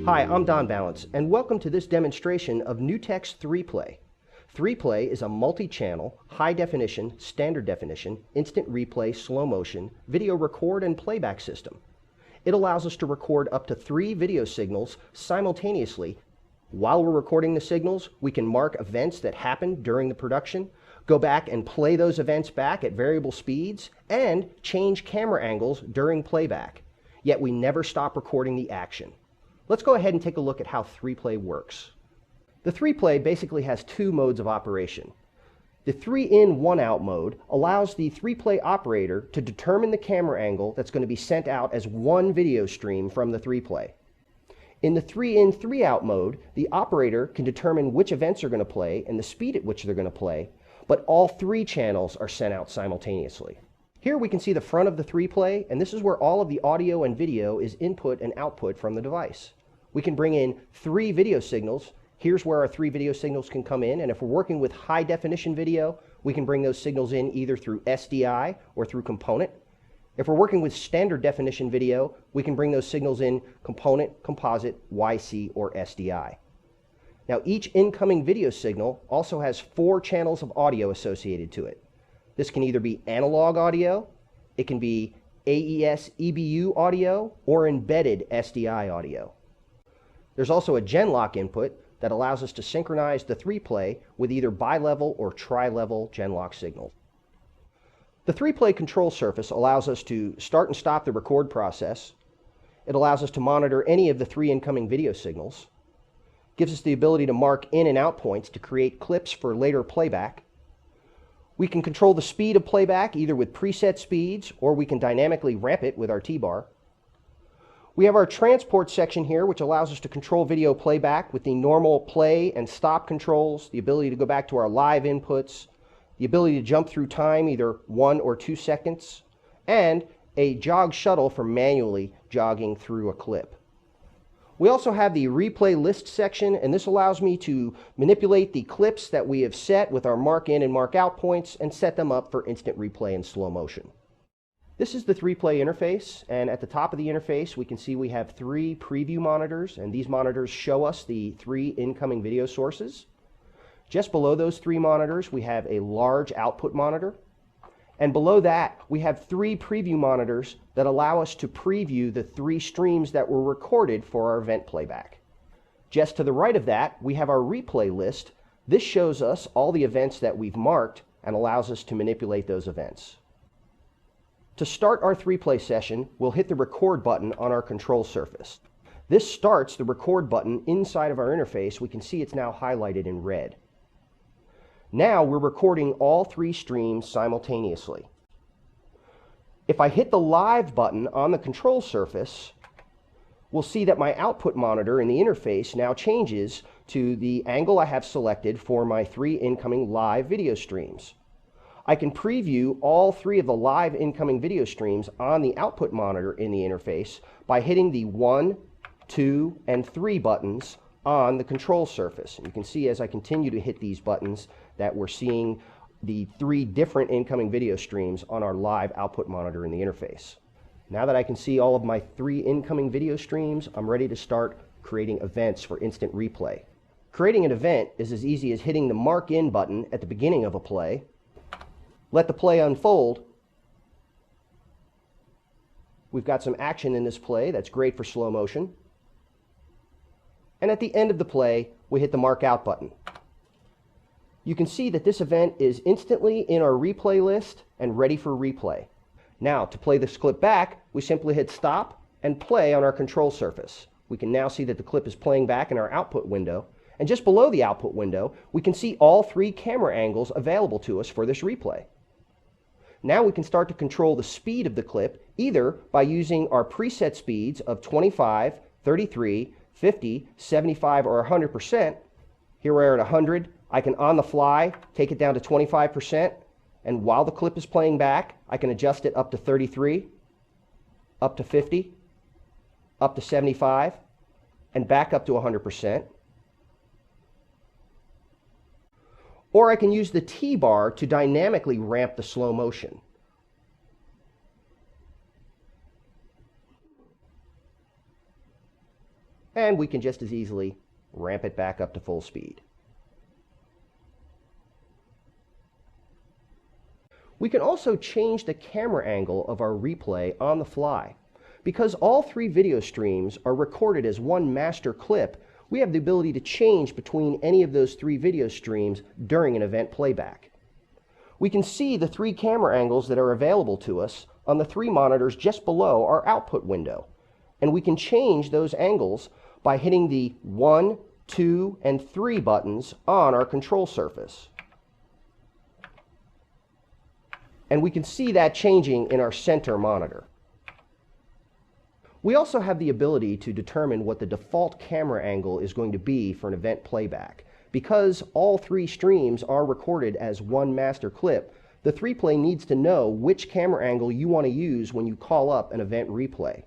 Hi, I'm Don Balance, and welcome to this demonstration of Newtek's 3Play. 3Play is a multi-channel, high-definition, standard definition, instant replay, slow motion, video record and playback system. It allows us to record up to 3 video signals simultaneously. While we're recording the signals, we can mark events that happened during the production, go back and play those events back at variable speeds, and change camera angles during playback. Yet we never stop recording the action. Let's go ahead and take a look at how 3Play works. The 3Play basically has 2 modes of operation. The 3-in, 1-out mode allows the 3Play operator to determine the camera angle that's going to be sent out as one video stream from the 3Play. In the 3-in, 3-out mode, the operator can determine which events are going to play and the speed at which they're going to play, but all 3 channels are sent out simultaneously. Here we can see the front of the 3Play, and this is where all of the audio and video is input and output from the device. We can bring in 3 video signals. Here's where our 3 video signals can come in, and if we're working with high definition video, we can bring those signals in either through SDI or through component. If we're working with standard definition video, we can bring those signals in component, composite, YC, or SDI. Now each incoming video signal also has 4 channels of audio associated to it. This can either be analog audio, it can be AES EBU audio, or embedded SDI audio. There's also a Genlock input that allows us to synchronize the 3Play with either bi-level or tri-level Genlock signals. The 3Play control surface allows us to start and stop the record process. It allows us to monitor any of the 3 incoming video signals. Gives us the ability to mark in and out points to create clips for later playback. We can control the speed of playback either with preset speeds, or we can dynamically ramp it with our T-bar. We have our transport section here, which allows us to control video playback with the normal play and stop controls, the ability to go back to our live inputs, the ability to jump through time either 1 or 2 seconds, and a jog shuttle for manually jogging through a clip. We also have the replay list section, and this allows me to manipulate the clips that we have set with our mark in and mark out points and set them up for instant replay and slow motion. This is the 3Play interface, and at the top of the interface we can see we have 3 preview monitors, and these monitors show us the 3 incoming video sources. Just below those 3 monitors we have a large output monitor, and below that we have 3 preview monitors that allow us to preview the 3 streams that were recorded for our event playback. Just to the right of that we have our replay list. This shows us all the events that we've marked and allows us to manipulate those events. To start our 3Play session, we'll hit the record button on our control surface. This starts the record button inside of our interface. We can see it's now highlighted in red. Now we're recording all 3 streams simultaneously. If I hit the live button on the control surface, we'll see that my output monitor in the interface now changes to the angle I have selected for my 3 incoming live video streams. I can preview all 3 of the live incoming video streams on the output monitor in the interface by hitting the 1, 2, and 3 buttons on the control surface. And you can see as I continue to hit these buttons that we're seeing the 3 different incoming video streams on our live output monitor in the interface. Now that I can see all of my 3 incoming video streams, I'm ready to start creating events for instant replay. Creating an event is as easy as hitting the Mark In button at the beginning of a play. Let the play unfold. We've got some action in this play that's great for slow motion. And at the end of the play, we hit the Mark Out button. You can see that this event is instantly in our replay list and ready for replay. Now, to play this clip back, we simply hit stop and play on our control surface. We can now see that the clip is playing back in our output window. And just below the output window, we can see all 3 camera angles available to us for this replay. Now we can start to control the speed of the clip either by using our preset speeds of 25, 33, 50, 75, or 100%. Here we're at 100. I can on the fly take it down to 25%, and while the clip is playing back, I can adjust it up to 33, up to 50, up to 75, and back up to 100%. Or I can use the T-bar to dynamically ramp the slow motion. and we can just as easily ramp it back up to full speed. We can also change the camera angle of our replay on the fly. Because all 3 video streams are recorded as one master clip, we have the ability to change between any of those 3 video streams during an event playback. We can see the 3 camera angles that are available to us on the 3 monitors just below our output window. And we can change those angles by hitting the 1, 2, and 3 buttons on our control surface. And we can see that changing in our center monitor. We also have the ability to determine what the default camera angle is going to be for an event playback. Because all 3 streams are recorded as one master clip, the 3Play needs to know which camera angle you want to use when you call up an event replay.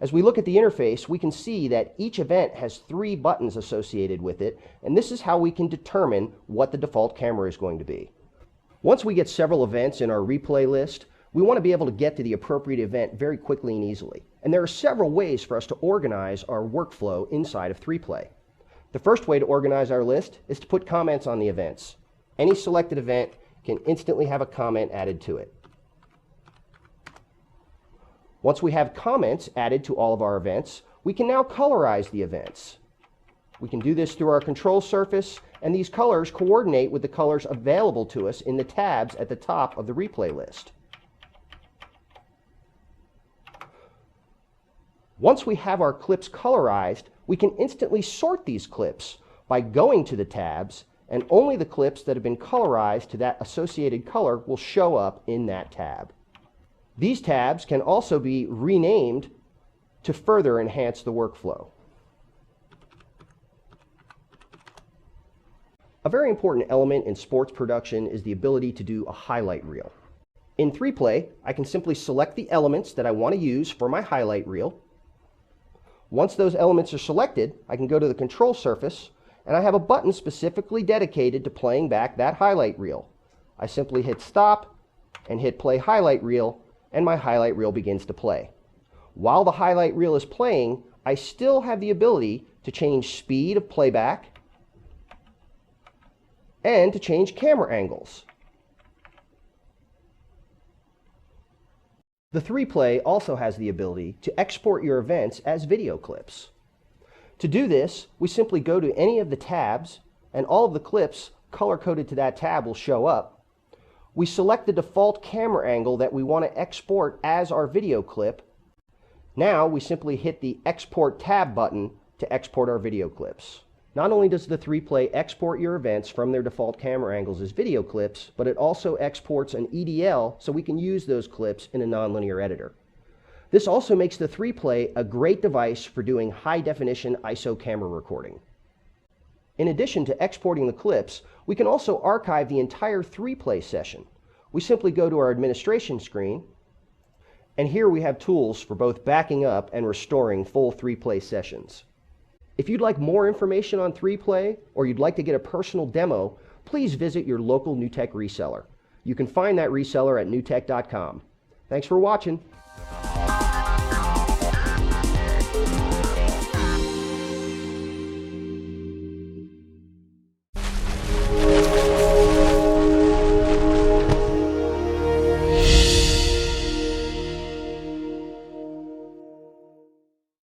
As we look at the interface, we can see that each event has 3 buttons associated with it, and this is how we can determine what the default camera is going to be. Once we get several events in our replay list, we want to be able to get to the appropriate event very quickly and easily. And there are several ways for us to organize our workflow inside of 3Play. The first way to organize our list is to put comments on the events. Any selected event can instantly have a comment added to it. Once we have comments added to all of our events, we can now colorize the events. We can do this through our control surface, and these colors coordinate with the colors available to us in the tabs at the top of the replay list. Once we have our clips colorized, we can instantly sort these clips by going to the tabs, and only the clips that have been colorized to that associated color will show up in that tab. These tabs can also be renamed to further enhance the workflow. A very important element in sports production is the ability to do a highlight reel. In 3Play, I can simply select the elements that I want to use for my highlight reel. Once those elements are selected, I can go to the control surface, and I have a button specifically dedicated to playing back that highlight reel. I simply hit stop and hit play highlight reel, and my highlight reel begins to play. While the highlight reel is playing, I still have the ability to change speed of playback and to change camera angles. The 3Play also has the ability to export your events as video clips. To do this, we simply go to any of the tabs, and all of the clips color-coded to that tab will show up. We select the default camera angle that we want to export as our video clip. Now we simply hit the Export Tab button to export our video clips. Not only does the 3Play export your events from their default camera angles as video clips, but it also exports an EDL so we can use those clips in a nonlinear editor. This also makes the 3Play a great device for doing high-definition ISO camera recording. In addition to exporting the clips, we can also archive the entire 3Play session. We simply go to our administration screen, and here we have tools for both backing up and restoring full 3Play sessions. If you'd like more information on 3Play, or you'd like to get a personal demo, please visit your local Newtek reseller. You can find that reseller at newtek.com. Thanks for watching.